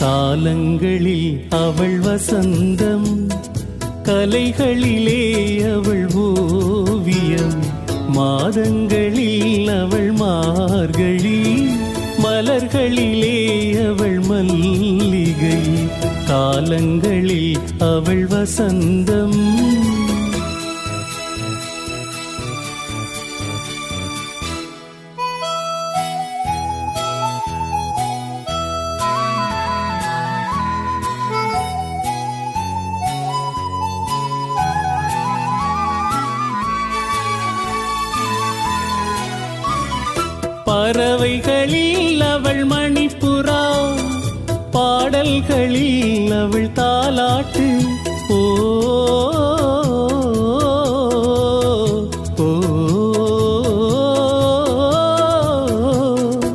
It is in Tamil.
காலங்களில் அவள் வசந்தம், கலைகளிலே அவள் ஓவியம், மாதங்களில் அவள் மார்கழி, மலர்களிலே அவள் மல்லிகை. காலங்களில் அவள் வசந்தம். பறவைகளில் அவள் மணிப்புறா, பாடல்களில் அவள் தாலாட்டு,